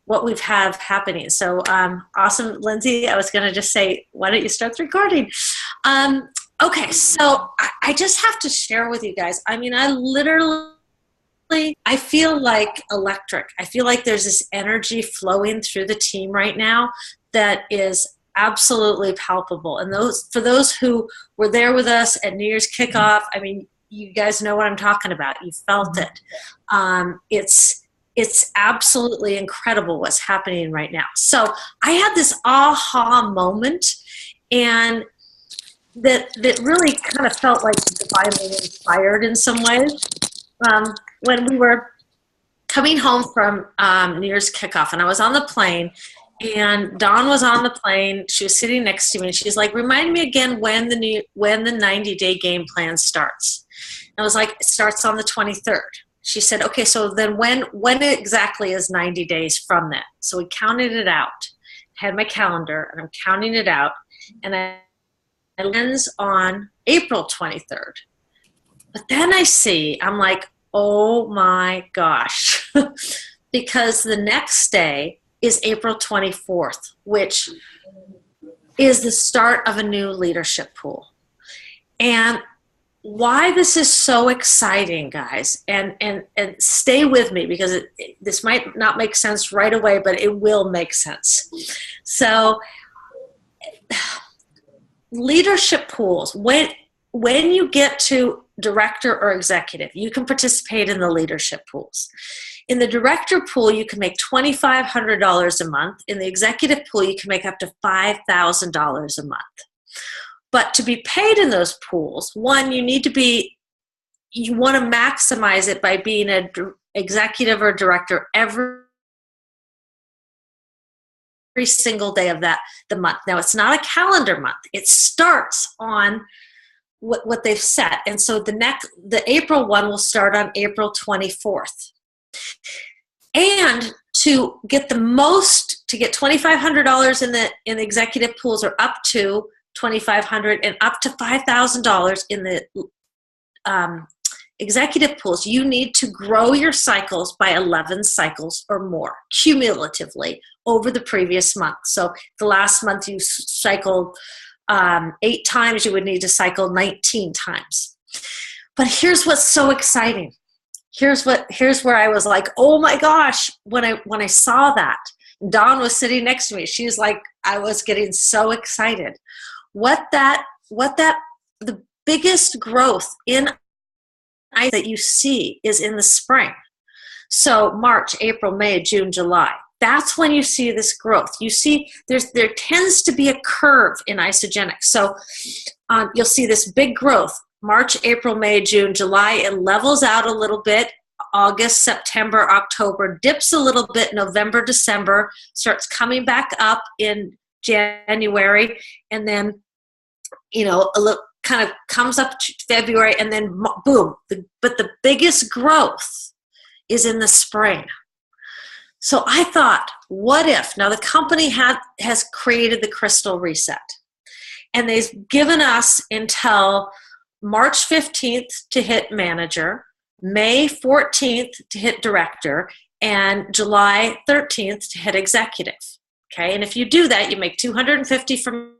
what we've have happening. So awesome, Lindsay. I was going to just say, why don't you start the recording? Okay, so I just have to share with you guys. I mean, I literally, I feel like electric. I feel like there's this energy flowing through the team right now that is absolutely palpable. And those, for those who were there with us at New Year's kickoff, I mean, you guys know what I'm talking about. You felt it. It's absolutely incredible what's happening right now. So I had this aha moment, and that really kind of felt like divinely inspired in some ways. When we were coming home from New Year's kickoff, and I was on the plane, and Dawn was on the plane. She was sitting next to me, and she's like, "Remind me again when the 90-day game plan starts." And I was like, "It starts on the 23rd." She said, "Okay, so then when exactly is 90 days from that?" So we counted it out. I had my calendar, and I'm counting it out, and it ends on April 23rd. But then I'm like, oh my gosh, because the next day is April 24th, which is the start of a new leadership pool. And why this is so exciting, guys, and stay with me, because this might not make sense right away, but it will make sense. So leadership pools, when you get to director or executive, you can participate in the leadership pools. In the director pool, you can make $2,500 a month. In the executive pool, you can make up to $5,000 a month. But to be paid in those pools, one, you want to maximize it by being an executive or director every single day of the month. Now, it's not a calendar month. It starts on what they've set. And so the April one will start on April 24th. And to get $2,500 in the executive pools, or up to $2,500 and up to $5,000 in the executive pools, you need to grow your cycles by 11 cycles or more cumulatively over the previous month. So the last month you cycled 8 times, you would need to cycle 19 times. But here's what's so exciting. Here's where I was like, oh my gosh, when I saw that. Dawn was sitting next to me. She was like, I was getting so excited. The biggest growth that you see is in the spring. So March, April, May, June, July. That's when you see this growth. You see there tends to be a curve in isogenics. So you'll see this big growth. March, April, May, June, July. It levels out a little bit. August, September, October, dips a little bit. November, December, starts coming back up in January, and then a little kind of comes up to February, and then boom. But the biggest growth is in the spring. So I thought, what if? Now the company has created the crystal reset, and they've given us until March 15th to hit manager, May 14th to hit director, and July 13th to hit executive. Okay, and if you do that, you make $250 for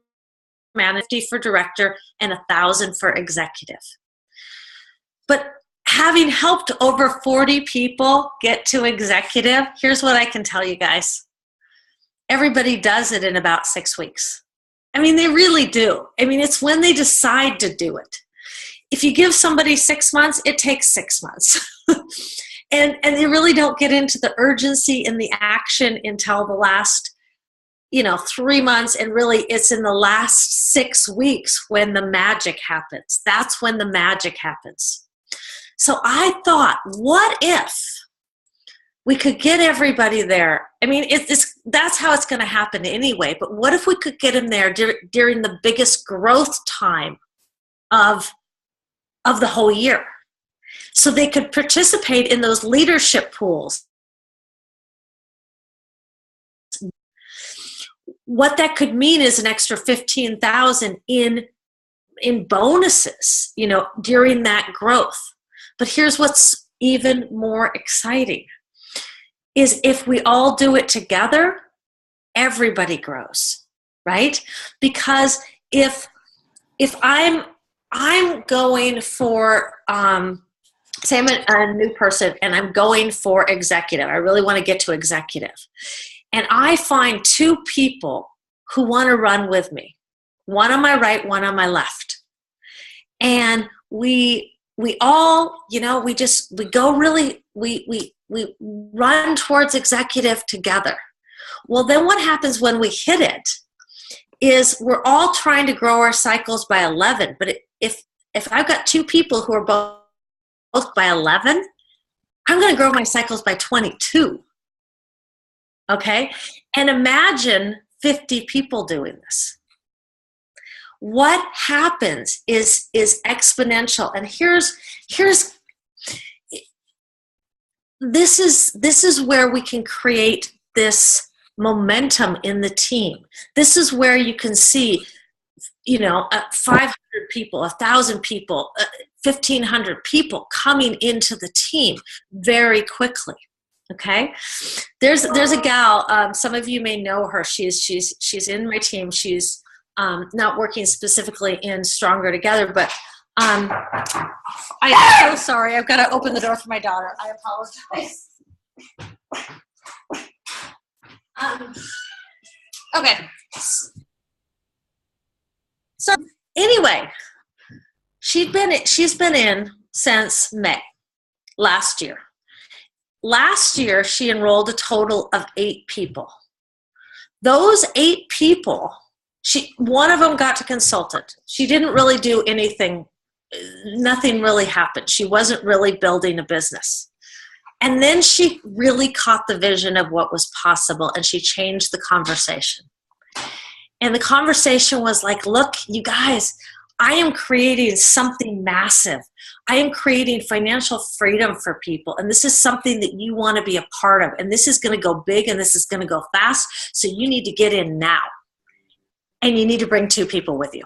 manager, $50 for director, and $1,000 for executive. But having helped over 40 people get to executive, here's what I can tell you guys. Everybody does it in about 6 weeks. I mean, they really do. I mean, it's when they decide to do it. If you give somebody 6 months, it takes 6 months. and they really don't get into the urgency and the action until the last 3 months, and really it's in the last 6 weeks when the magic happens. That's when the magic happens. So I thought, what if we could get everybody there? I mean, that's how it's going to happen anyway, but what if we could get them there during the biggest growth time of the whole year, so they could participate in those leadership pools? What that could mean is an extra $15,000 in bonuses, during that growth. But here's what's even more exciting. is if we all do it together, everybody grows, right? Because if I'm going for say I'm a new person and I'm going for executive. I really want to get to executive. And I find two people who want to run with me. One on my right, one on my left. And we all, we run towards executive together. Well, then what happens when we hit it is we're all trying to grow our cycles by 11. But if I've got two people who are both by 11, I'm going to grow my cycles by 22. Okay? And imagine 50 people doing this. What happens is exponential. And this is where we can create this momentum in the team. This is where you can see, 500 people, 1,000 people, 1,500 people coming into the team very quickly. Okay, there's a gal. Some of you may know her. She's in my team. She's not working specifically in Stronger Together, but I'm so sorry. I've got to open the door for my daughter. I apologize. Okay. So anyway, she's been in since May last year. Last year, she enrolled a total of 8 people. Those 8 people, one of them got to consultant. She didn't really do anything. Nothing really happened. She wasn't really building a business. And then she really caught the vision of what was possible, and she changed the conversation. And the conversation was like, look, you guys, I am creating something massive. I am creating financial freedom for people, and this is something that you want to be a part of, and this is going to go big, and this is going to go fast, so you need to get in now, and you need to bring 2 people with you.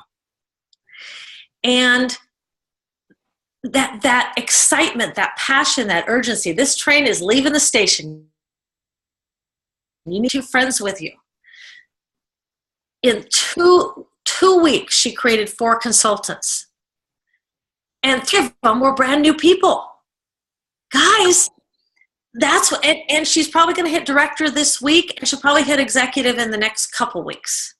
And that excitement, that passion, that urgency, this train is leaving the station. You need 2 friends with you. In two weeks, she created 4 consultants. And 3 of them were brand new people. Guys, that's what, and she's probably going to hit director this week, and she'll probably hit executive in the next couple weeks.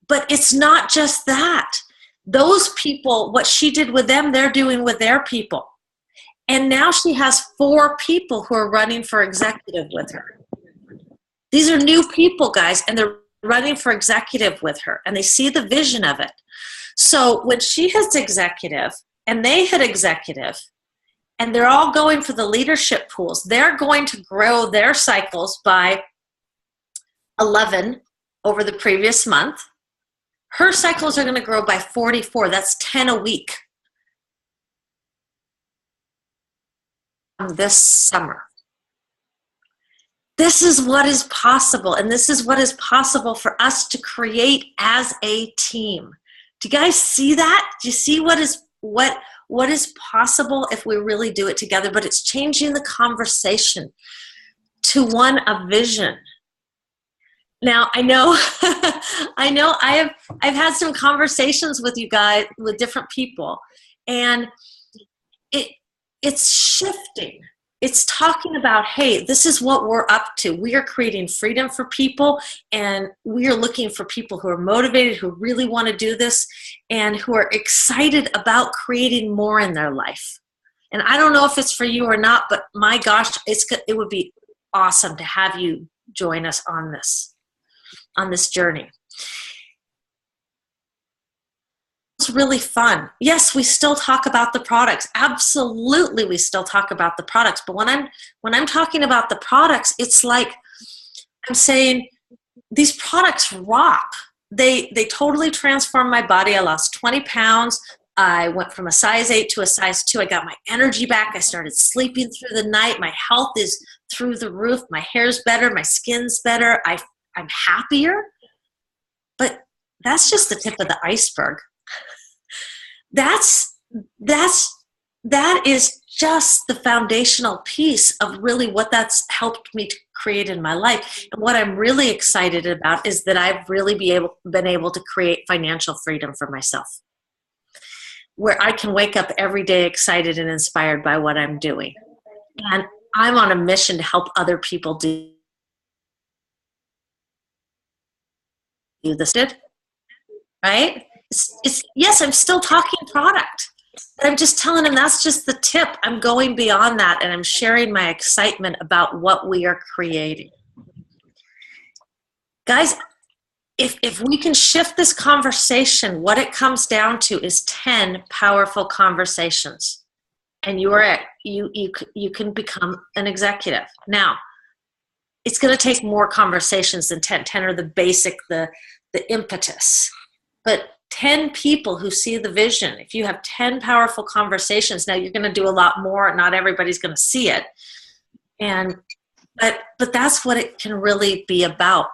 But it's not just that. Those people, what she did with them, they're doing with their people. And now she has 4 people who are running for executive with her. These are new people, guys, and they're running for executive with her, and they see the vision of it. So when she hits executive and they hit executive and they're all going for the leadership pools, they're going to grow their cycles by 11 over the previous month. Her cycles are going to grow by 44. That's 10 a week this summer. This is what is possible, and this is what is possible for us to create as a team. Do you guys see that? Do you see what is possible if we really do it together? But it's changing the conversation to one of vision. Now, I know I've had some conversations with you guys, with different people, and it's shifting. It's talking about, hey, this is what we're up to. We are creating freedom for people, and we are looking for people who are motivated, who really want to do this, and who are excited about creating more in their life. And I don't know if it's for you or not, but my gosh, it would be awesome to have you join us on this journey. It's really fun. Yes, we still talk about the products. Absolutely, we still talk about the products. But when I'm talking about the products, it's like I'm saying these products rock. They totally transformed my body. I lost 20 pounds. I went from a size 8 to a size 2. I got my energy back. I started sleeping through the night. My health is through the roof. My hair's better. My skin's better. I'm happier. But that's just the tip of the iceberg. That is just the foundational piece of really what that's helped me to create in my life. And what I'm really excited about is that I've really been able to create financial freedom for myself, where I can wake up every day excited and inspired by what I'm doing. And I'm on a mission to help other people do this, right? It's yes, I'm still talking product. I'm just telling them that's just the tip. I'm going beyond that, and I'm sharing my excitement about what we are creating. Guys, if we can shift this conversation, what it comes down to is 10 powerful conversations, and you can become an executive. Now, it's going to take more conversations than 10. 10 are the basic, the impetus. But 10 people who see the vision, if you have 10 powerful conversations, now you're going to do a lot more. Not everybody's going to see it. But that's what it can really be about.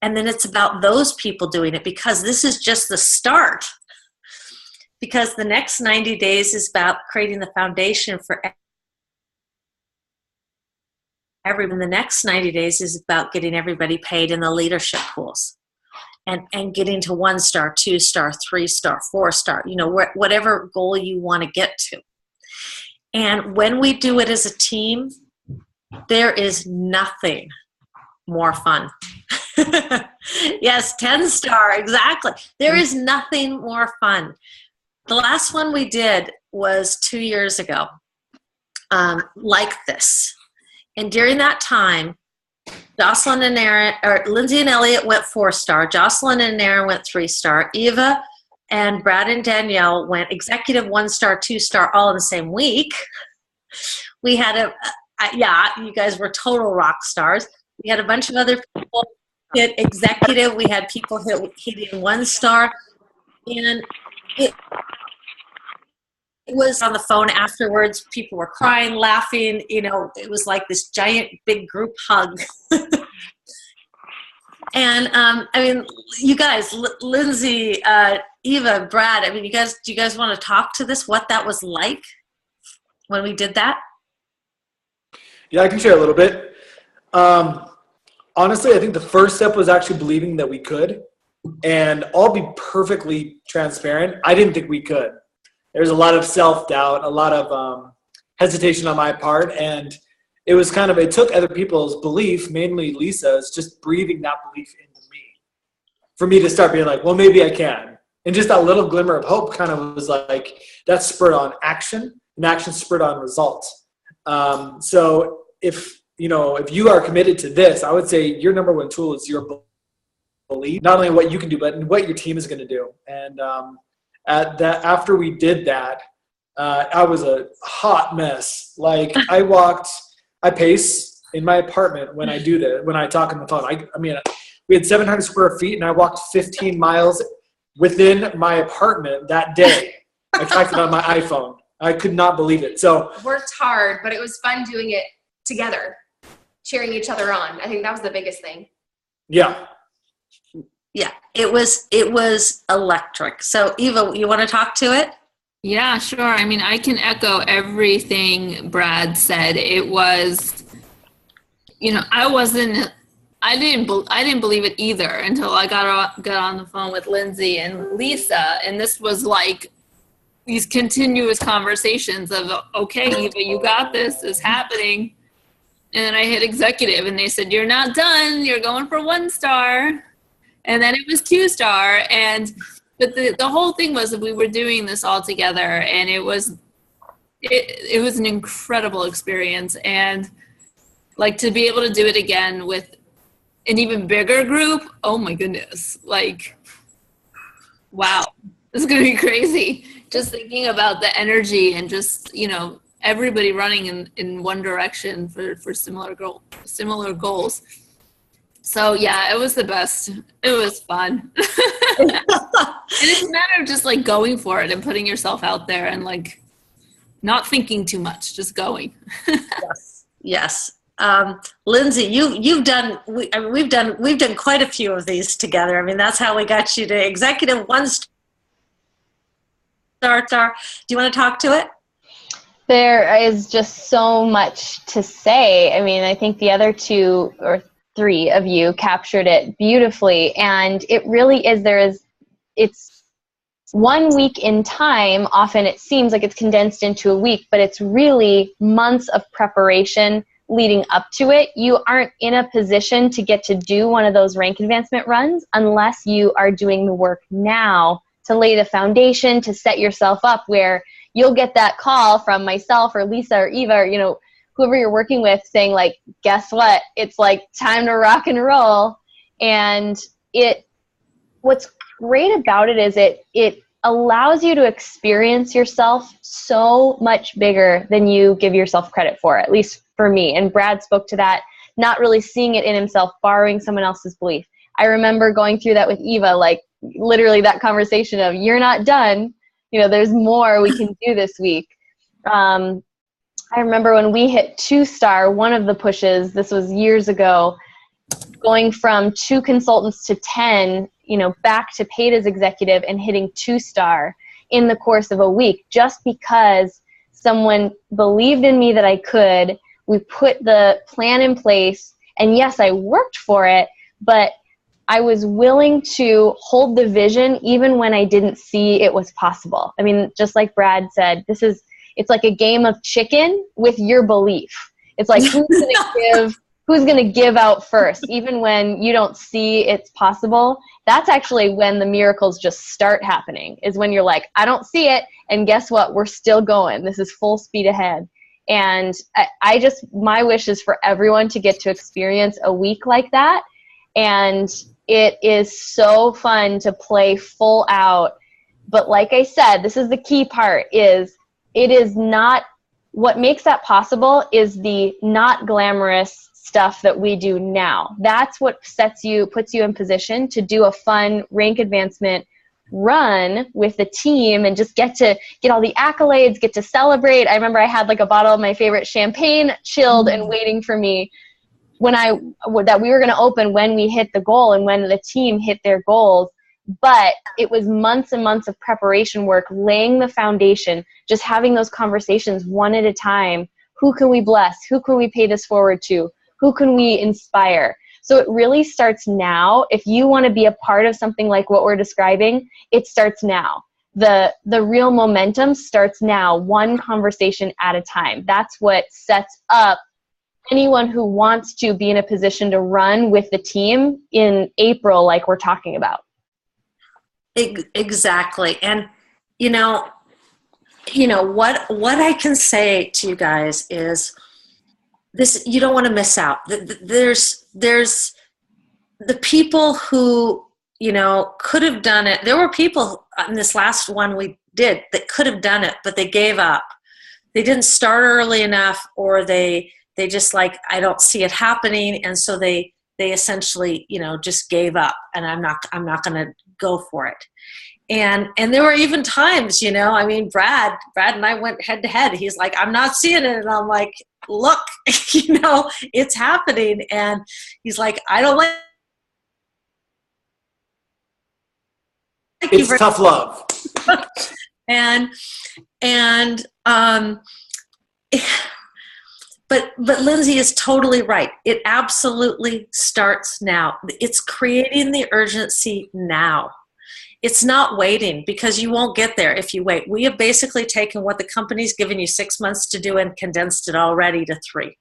And then it's about those people doing it, because this is just the start. Because the next 90 days is about creating the foundation for everyone. The next 90 days is about getting everybody paid in the leadership pools. And getting to 1-star, 2-star, 3-star, 4-star, whatever goal you want to get to. And when we do it as a team, there is nothing more fun. Yes, 10-star, exactly. There is nothing more fun. The last one we did was 2 years ago, like this. And during that time, Jocelyn and Aaron, or Lindsay and Elliot went 4-star. Jocelyn and Aaron went 3-star. Eva and Brad and Danielle went executive 1-star, 2-star, all in the same week. We had you guys were total rock stars. We had a bunch of other people hit executive. We had people hitting 1-star. And it was on the phone afterwards. People were crying, laughing. It was like this giant, big group hug. And you guys, Lindsay, Eva, Brad. Do you guys want to talk to this? What that was like when we did that? Yeah, I can share a little bit. Honestly, I think the first step was actually believing that we could. And I'll be perfectly transparent. I didn't think we could. There's a lot of self-doubt, a lot of hesitation on my part, and it took other people's belief, mainly Lisa's, just breathing that belief into me, for me to start being like, well, maybe I can. And just that little glimmer of hope kind of was like, that spurred on action, and action spurred on results. So if you are committed to this, I would say your number one tool is your belief, not only what you can do, but what your team is going to do. And after we did that, I was a hot mess. Like I pace in my apartment when I do that, when I talk on the phone. We had 700 square feet and I walked 15 miles within my apartment that day. I tracked it on my iPhone. I could not believe it. So worked hard, but it was fun doing it together, cheering each other on. I think that was the biggest thing. Yeah. Yeah, it was electric. So Eva, you want to talk to it? Yeah, sure. I can echo everything Brad said. It was, I didn't believe it either until I got on the phone with Lindsay and Lisa, and this was like these continuous conversations of, okay, Eva, you got this. It's happening. And then I hit executive, and they said, you're not done. You're going for 1-star. And then it was 2-star, but the whole thing was that we were doing this all together, and it was an incredible experience. And like to be able to do it again with an even bigger group, oh my goodness, like, wow, this is going to be crazy. Just thinking about the energy and just, everybody running in one direction for similar goals. So yeah, it was the best. It was fun. And it's a matter of just like going for it and putting yourself out there and like not thinking too much, just going. Yes. Lindsay, we've done quite a few of these together. That's how we got you to executive 1-star. Do you want to talk to it? There is just so much to say. I mean, I think the other two or three of you captured it beautifully. And it really is, it's 1 week in time. Often it seems like it's condensed into a week, but it's really months of preparation leading up to it. You aren't in a position to get to do one of those rank advancement runs unless you are doing the work now to lay the foundation, to set yourself up where you'll get that call from myself or Lisa or Eva or, whoever you're working with saying like, guess what? It's like time to rock and roll. And what's great about it is it allows you to experience yourself so much bigger than you give yourself credit for, at least for me. And Brad spoke to that, not really seeing it in himself, borrowing someone else's belief. I remember going through that with Eva, like literally that conversation of, you're not done. There's more we can do this week. I remember when we hit 2-star, one of the pushes, this was years ago, going from 2 consultants to 10, back to paid as executive and hitting 2-star in the course of a week, just because someone believed in me that I could. We put the plan in place, and yes, I worked for it, but I was willing to hold the vision even when I didn't see it was possible. I mean, just like Brad said, it's like a game of chicken with your belief. It's like, who's going to give out first, even when you don't see it's possible. That's actually when the miracles just start happening, is when you're like, I don't see it. And guess what? We're still going. This is full speed ahead. And my wish is for everyone to get to experience a week like that. And it is so fun to play full out. But like I said, this is the key part, is it is not, what makes that possible is the not glamorous stuff that we do now. That's what puts you in position to do a fun rank advancement run with the team and just get all the accolades, get to celebrate. I remember I had like a bottle of my favorite champagne chilled and waiting for me that we were going to open when we hit the goal and when the team hit their goals. But it was months and months of preparation work, laying the foundation, just having those conversations one at a time. Who can we bless? Who can we pay this forward to? Who can we inspire? So it really starts now. If you want to be a part of something like what we're describing, it starts now. The real momentum starts now, one conversation at a time. That's what sets up anyone who wants to be in a position to run with the team in April, like we're talking about. Exactly. And what I can say to you guys is this: you don't want to miss out. There's the people who could have done it. There were people in this last one we did that could have done it, but they gave up. They didn't start early enough, or they just like, I don't see it happening, and so they essentially just gave up, and I'm not going to go for it. And there were even times, I mean, Brad and I went head to head. He's like, I'm not seeing it. And I'm like, look, it's happening. And he's like, I don't like it's tough love. But Lindsay is totally right. It absolutely starts now. It's creating the urgency now. It's not waiting, because you won't get there if you wait. We have basically taken what the company's given you 6 months to do and condensed it already to 3.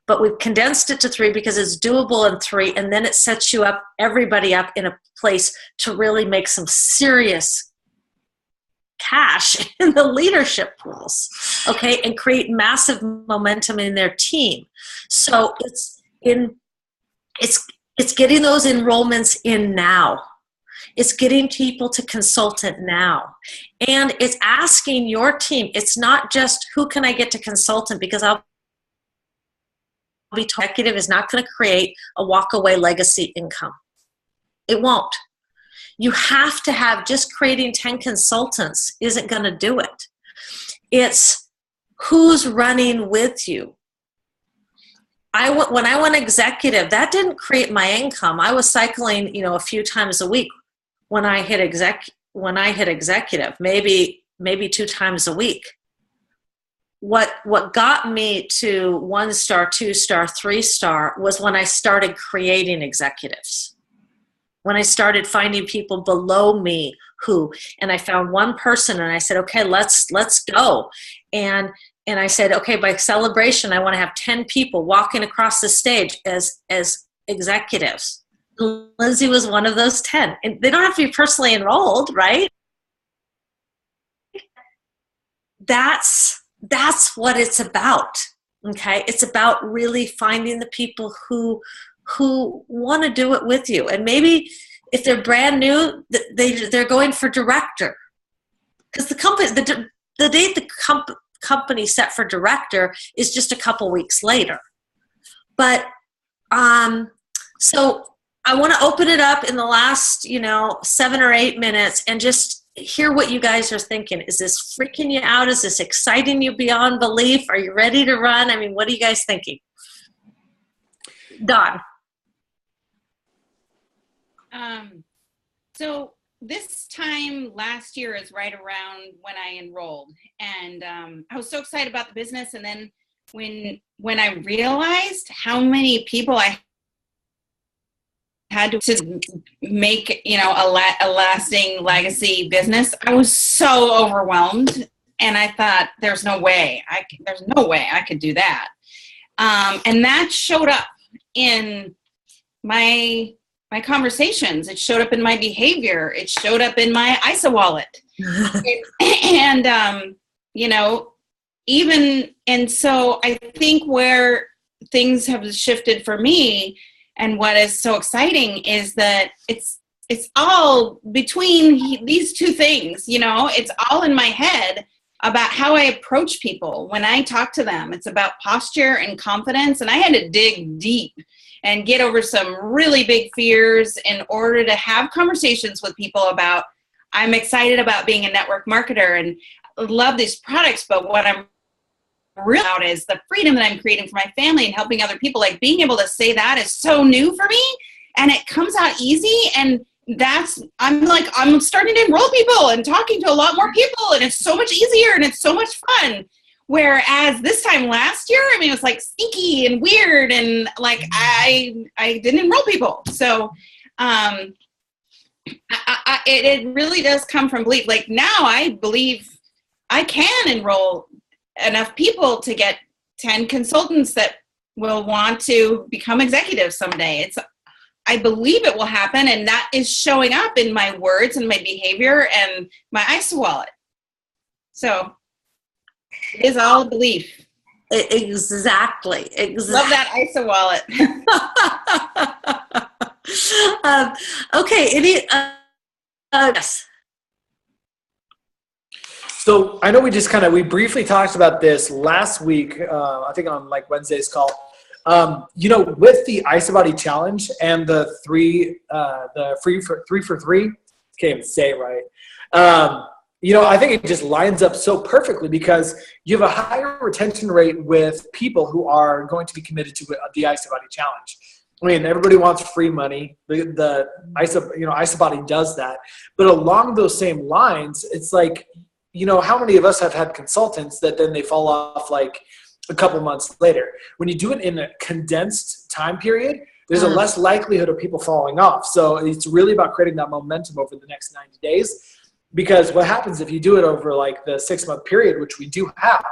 But we've condensed it to 3 because it's doable in 3, and then it sets you up, everybody up in a place to really make some serious cash in the leadership pools, okay, and create massive momentum in their team. So it's getting those enrollments in now. It's getting people to consultant now. And it's asking your team. It's not just who can I get to consultant, because I'll be executive is not going to create a walk-away legacy income. It won't. You have to have, just creating 10 consultants isn't going to do it. It's who's running with you. When I went executive, that didn't create my income. I was cycling, a few times a week when I hit executive, maybe 2 times a week. what got me to 1-star, 2-star, 3-star was when I started creating executives. When I started finding people below me and I found one person and I said, okay, let's go. And I said, okay, by celebration, I want to have 10 people walking across the stage as executives. Lindsay was one of those 10. And they don't have to be personally enrolled, right? That's what it's about. Okay, it's about really finding the people who want to do it with you. And maybe if they're brand new, they're going for director, because the company, the date the company set for director is just a couple weeks later. But so I want to open it up in the last 7 or 8 minutes and just hear what you guys are thinking. Is this freaking you out? Is this exciting you beyond belief? Are you ready to run? I mean, what are you guys thinking? Don. So this time last year is right around when I enrolled, and I was so excited about the business. And then when I realized how many people I had to make, a lasting legacy business, I was so overwhelmed, and I thought, there's no way I could do that. And that showed up in my conversations. It showed up in my behavior. It showed up in my ISA wallet. and so I think where things have shifted for me, and what is so exciting, is that it's all between these two things. It's all in my head about how I approach people when I talk to them. It's about posture and confidence, and I had to dig deep and get over some really big fears in order to have conversations with people about, I'm excited about being a network marketer and love these products, but what I'm real about is the freedom that I'm creating for my family and helping other people. Like, being able to say that is so new for me, and it comes out easy. And I'm starting to enroll people and talking to a lot more people, and it's so much easier and it's so much fun. Whereas this time last year, it was like sneaky and weird, and like I didn't enroll people. So it really does come from belief. Like, now I believe I can enroll enough people to get 10 consultants that will want to become executives someday. I believe it will happen, and that is showing up in my words and my behavior and my ISA wallet. So it is all belief. Exactly. Love that ISA wallet. Okay. Yes. So I know we briefly talked about this last week, I think on like Wednesday's call. With the ISA Body Challenge and the three for three, can't even say it right. I think it just lines up so perfectly, because you have a higher retention rate with people who are going to be committed to the ISA Body Challenge. I mean, everybody wants free money. The ISA Body does that. But along those same lines, it's like, how many of us have had consultants that then they fall off like a couple months later? When you do it in a condensed time period, there's a less likelihood of people falling off. So it's really about creating that momentum over the next 90 days. Because what happens if you do it over like the 6-month period, which we do have,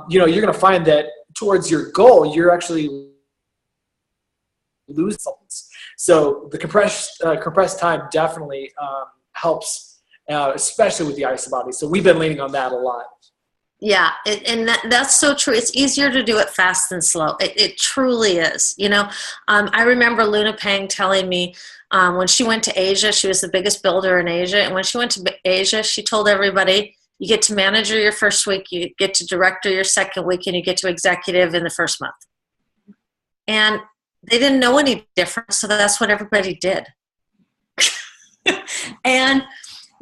you're going to find that towards your goal, you're actually losing results. So the compressed time definitely helps. Especially with the ISA Body. So we've been leaning on that a lot. Yeah, that's so true. It's easier to do it fast than slow. It truly is. I remember Luna Pang telling me when she went to Asia, she was the biggest builder in Asia. And when she went to Asia, she told everybody, you get to manager your first week, you get to director your second week, and you get to executive in the first month. And they didn't know any different, so that's what everybody did. And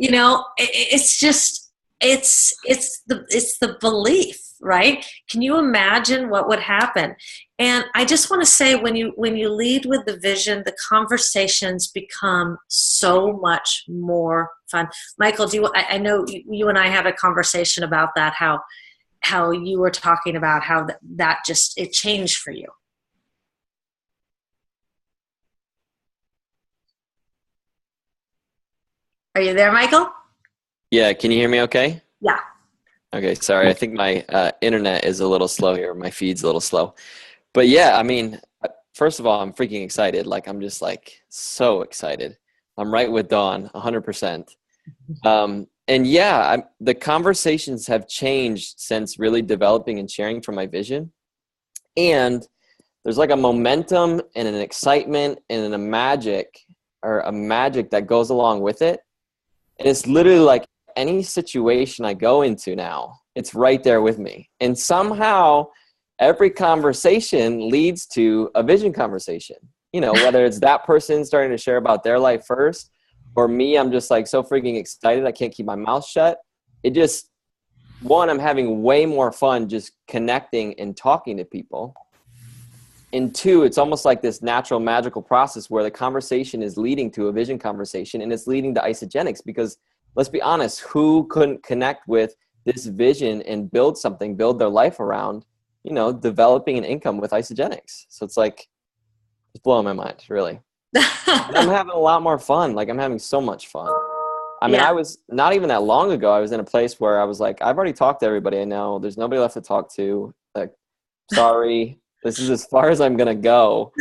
it's just, it's the belief, right? Can you imagine what would happen? And I just want to say, when you lead with the vision, the conversations become so much more fun. Michael, I know you and I had a conversation about that, how you were talking about how that just, it changed for you. Are you there, Michael? Yeah, can you hear me okay? Yeah. Okay, sorry. I think my internet is a little slow here. My feed's a little slow. But yeah, I mean, first of all, I'm freaking excited. Like, I'm just like so excited. I'm right with Dawn, 100%. And yeah, the conversations have changed since really developing and sharing from my vision. And there's like a momentum and an excitement and a magic that goes along with it. And it's literally like any situation I go into now, it's right there with me. And somehow every conversation leads to a vision conversation. You know, whether it's that person starting to share about their life first, or me, I'm just like so freaking excited I can't keep my mouth shut. It just, one, I'm having way more fun just connecting and talking to people. And two, it's almost like this natural magical process where the conversation is leading to a vision conversation, and it's leading to isogenics, because let's be honest, who couldn't connect with this vision and build their life around, you know, developing an income with isogenics? So it's like, it's blowing my mind, really. I'm having a lot more fun. Like, I'm having so much fun. I mean, I was not even that long ago, I was in a place where I was like, I've already talked to everybody I know. There's nobody left to talk to. Like, sorry. This is as far as I'm going to go.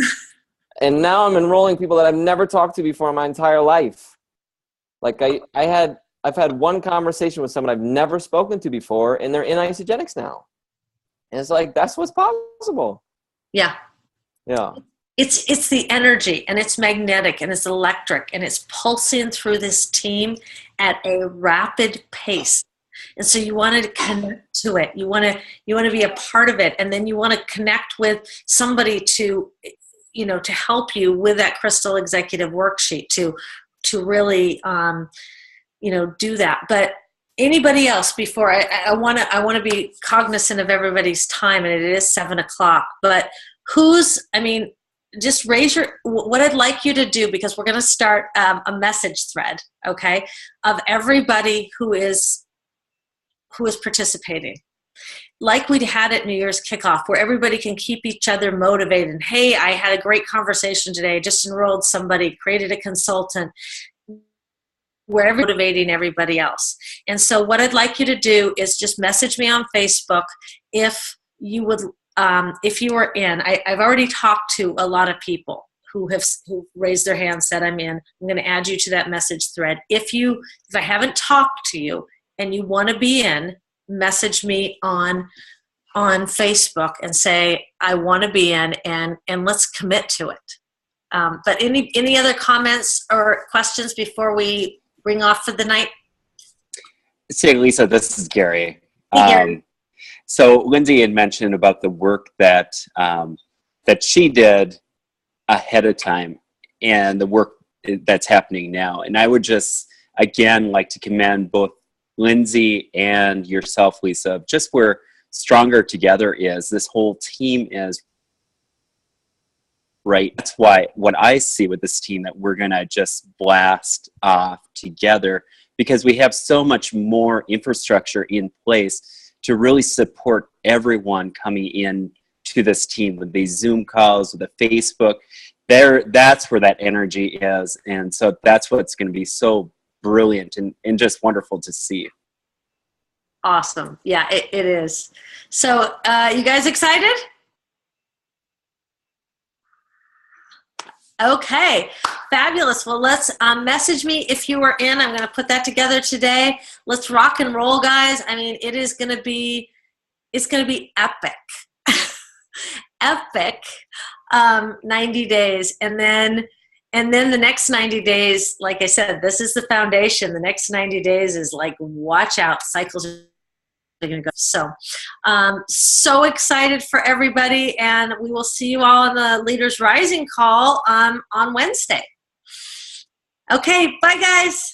And now I'm enrolling people that I've never talked to before in my entire life. Like I've had one conversation with someone I've never spoken to before, and they're in isogenics now. And it's like, that's what's possible. Yeah. Yeah. It's the energy, and it's magnetic, and it's electric, and it's pulsing through this team at a rapid pace. And so you want to connect to it. You want to be a part of it. And then you want to connect with somebody to, you know, to help you with that crystal executive worksheet to really, you know, do that. But anybody else before I want to be cognizant of everybody's time, and it is 7:00, but just raise what I'd like you to do, because we're going to start a message thread, okay, of everybody who is participating, like we had at New Year's kickoff, where everybody can keep each other motivated. Hey, I had a great conversation today, just enrolled somebody, created a consultant, where motivating everybody else. And so what I'd like you to do is just message me on Facebook if you would, if you are in. I've already talked to a lot of people who raised their hand, said I'm in. I'm going to add you to that message thread. If I haven't talked to you and you want to be in, message me on Facebook and say, I want to be in, and let's commit to it. But any other comments or questions before we bring off for the night? Say, Lisa, this is Gary. Hey, Gary. So Lindsay had mentioned about the work that she did ahead of time and the work that's happening now. And I would just, again, like to commend both Lindsay and yourself, Lisa, just where Stronger Together is. This whole team is, right? That's why what I see with this team, that we're going to just blast off together, because we have so much more infrastructure in place to really support everyone coming in to this team with these Zoom calls, with the Facebook. That's where that energy is. And so that's what's going to be so brilliant and just wonderful to see. Awesome. Yeah, it is. So you guys excited? Okay, fabulous. Well, let's message me if you are in. I'm going to put that together today. Let's rock and roll, guys. I mean, it's going to be epic. Epic 90 days. And then the next 90 days, like I said, this is the foundation. The next 90 days is like, watch out, cycles are going to go. So, so excited for everybody, and we will see you all on the Leaders Rising call on Wednesday. Okay, bye guys.